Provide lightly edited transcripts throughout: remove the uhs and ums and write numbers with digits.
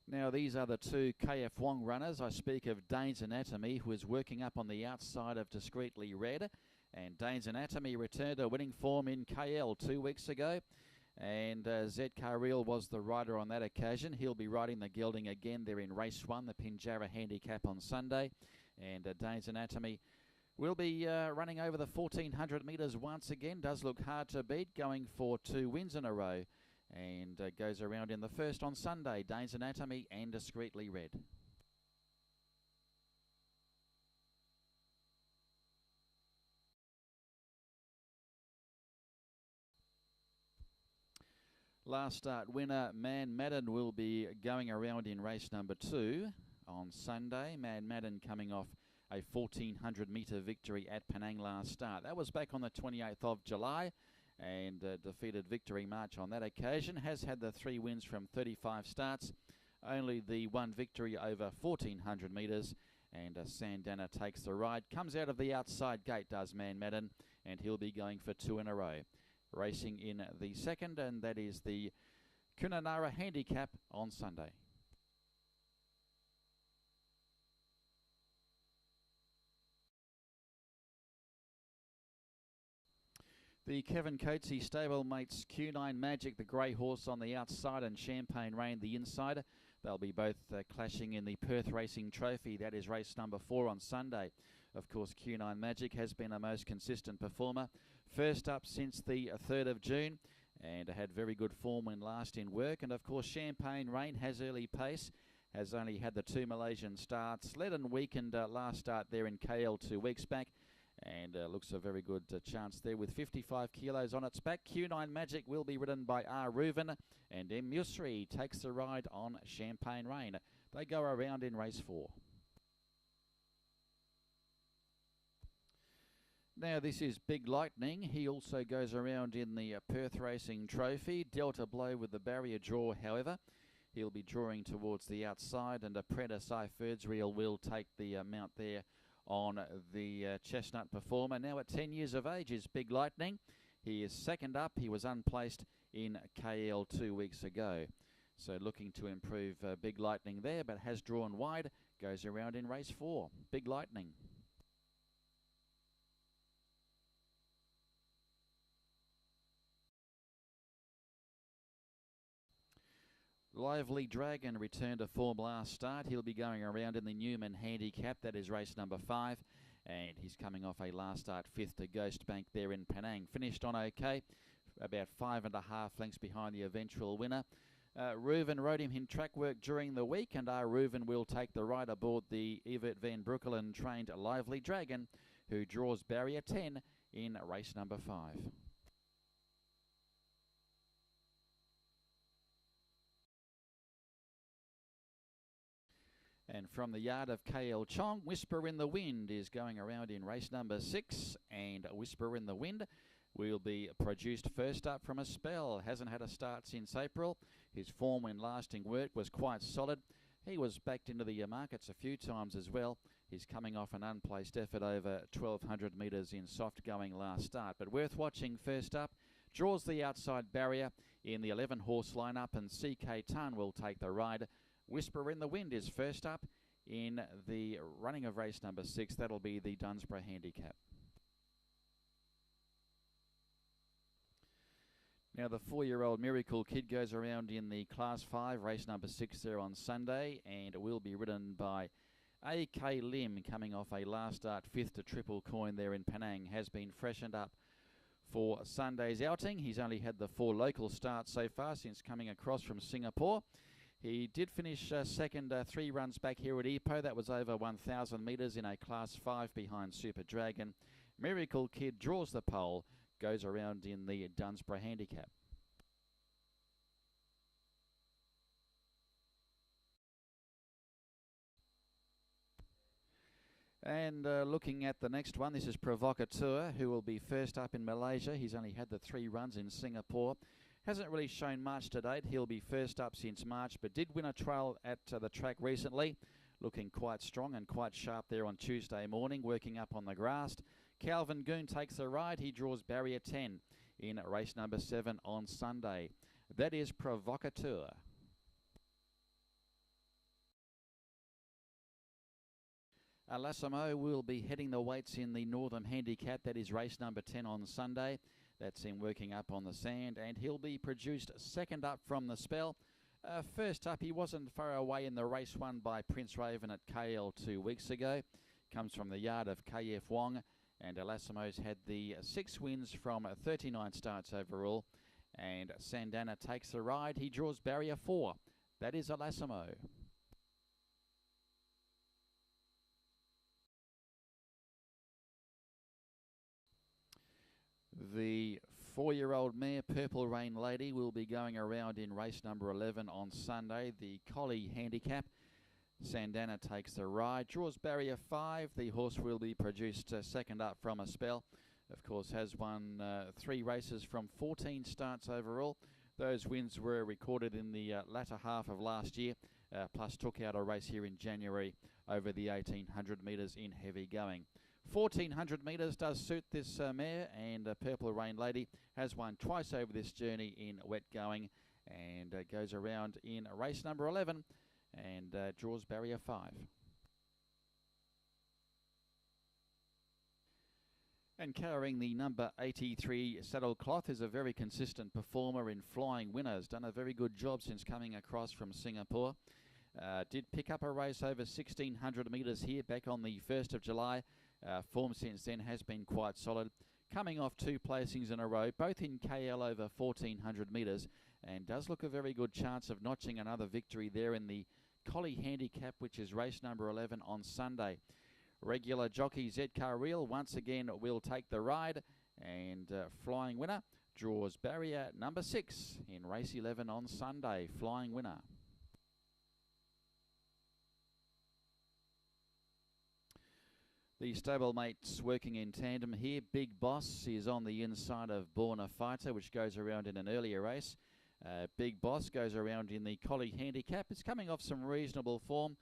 Now these are the two KF Wong runners. I speak of Dane's Anatomy, who is working up on the outside of Discreetly Red. And Dane's Anatomy returned to winning form in KL 2 weeks ago. And Zed Kareel was the rider on that occasion. He'll be riding the gelding again there in race 1, the Pinjarra Handicap on Sunday. And Dane's Anatomy will be running over the 1400 metres once again. Does look hard to beat, going for 2 wins in a row. And goes around in the first on Sunday, Dane's Anatomy and Discreetly Red. Last start winner, Madden, will be going around in race number 2 on Sunday. Madden coming off a 1400 metre victory at Penang last start. That was back on the 28th of July. And defeated Victory March on that occasion. Has had the 3 wins from 35 starts, only the 1 victory over 1400 metres. And Sandana takes the ride, comes out of the outside gate, does Madden, and he'll be going for 2 in a row. Racing in the second, and that is the Kununurra Handicap on Sunday. The Kevin Coatsy stablemates Q9 Magic, the grey horse, on the outside, and Champagne Rain, the inside. They'll be both clashing in the Perth Racing Trophy. That is race number 4 on Sunday. Of course, Q9 Magic has been a most consistent performer. First up since the 3rd of June, and had very good form when last in work. And of course, Champagne Rain has early pace. Has only had the 2 Malaysian starts. Led and weakened last start there in KL 2 weeks back. And looks a very good chance there with 55 kilos on its back. Q9 Magic will be ridden by R. Reuven, and M. Yusri takes the ride on Champagne Rain. They go around in race 4. Now this is Big Lightning. He also goes around in the Perth Racing Trophy. Delta Blow with the barrier draw, however. He'll be drawing towards the outside, and Apprentice Ferdsreel will take the mount there on the Chestnut performer. Now at 10 years of age is Big Lightning. He is second up. He was unplaced in KL 2 weeks ago. So looking to improve Big Lightning there, but has drawn wide. Goes around in race 4. Big Lightning. Lively Dragon returned to form last start. He'll be going around in the Newman Handicap. That is race number 5. And he's coming off a last start 5th to Ghost Bank there in Penang. Finished on okay, about 5.5 lengths behind the eventual winner. Reuven rode him in track work during the week, and Reuven will take the ride aboard the Evert van Breukelen trained Lively Dragon, who draws barrier 10 in race number 5. And from the yard of KL Chong, Whisper in the Wind is going around in race number 6. And Whisper in the Wind will be produced first up from a spell. Hasn't had a start since April. His form when lasting work was quite solid. He was backed into the markets a few times as well. He's coming off an unplaced effort over 1200 metres in soft going last start. But worth watching first up. Draws the outside barrier in the 11 horse lineup, and CK Tan will take the ride. Whisper in the Wind is first up in the running of race number 6. That'll be the Dunsborough Handicap. Now the 4-year-old Miracle Kid goes around in the Class 5, race number 6 there on Sunday, and will be ridden by AK Lim, coming off a last start 5th to Triple Coin there in Penang. Has been freshened up for Sunday's outing. He's only had the 4 local starts so far since coming across from Singapore. He did finish second 3 runs back here at Ipoh. That was over 1,000 metres in a Class 5 behind Super Dragon. Miracle Kid draws the pole, goes around in the Dunsborough Handicap. And looking at the next one, this is Provocateur, who will be first up in Malaysia. He's only had the 3 runs in Singapore. Hasn't really shown much to date. He'll be first up since March, but did win a trial at the track recently. Looking quite strong and quite sharp there on Tuesday morning, working up on the grass. Calvin Goon takes the ride. He draws barrier 10 in race number 7 on Sunday. That is Provocateur. Alessa Mo will be heading the weights in the Northern Handicap. That is race number 10 on Sunday. That's him working up on the sand, and he'll be produced second up from the spell. First up, he wasn't far away in the race won by Prince Raven at KL 2 weeks ago. Comes from the yard of KF Wong, and Alessa Mo's had the 6 wins from 39 starts overall. And Sandana takes the ride. He draws barrier 4. That is Alessa Mo. The 4-year-old mare, Purple Rain Lady, will be going around in race number 11 on Sunday, the Collie Handicap. Sandana takes the ride, draws barrier 5. The horse will be produced second up from a spell. Of course, has won 3 races from 14 starts overall. Those wins were recorded in the latter half of last year, plus took out a race here in January over the 1800 metres in heavy going. 1400 metres does suit this mare, and Purple Rain Lady has won twice over this journey in wet going, and goes around in race number 11 and draws barrier 5. And carrying the number 83 saddle cloth is a very consistent performer in Flying Winners. Done a very good job since coming across from Singapore. Did pick up a race over 1600 metres here back on the 1st of July. Form since then has been quite solid. Coming off 2 placings in a row, both in KL over 1400 metres, and does look a very good chance of notching another victory there in the Collie Handicap, which is race number 11 on Sunday. Regular jockey Zcar Reel once again will take the ride, and Flying Winner draws barrier number 6 in race 11 on Sunday. Flying Winner. The stablemates working in tandem here. Big Boss is on the inside of Born a Fighter, which goes around in an earlier race. Big Boss goes around in the Collie Handicap. It's coming off some reasonable form.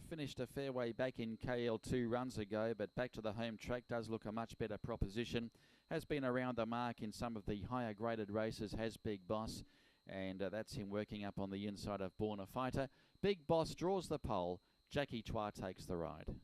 Finished a fair way back in KL 2 runs ago, but back to the home track does look a much better proposition. Has been around the mark in some of the higher graded races, has Big Boss, and that's him working up on the inside of Born a Fighter. Big Boss draws the pole. Jackie Twa takes the ride.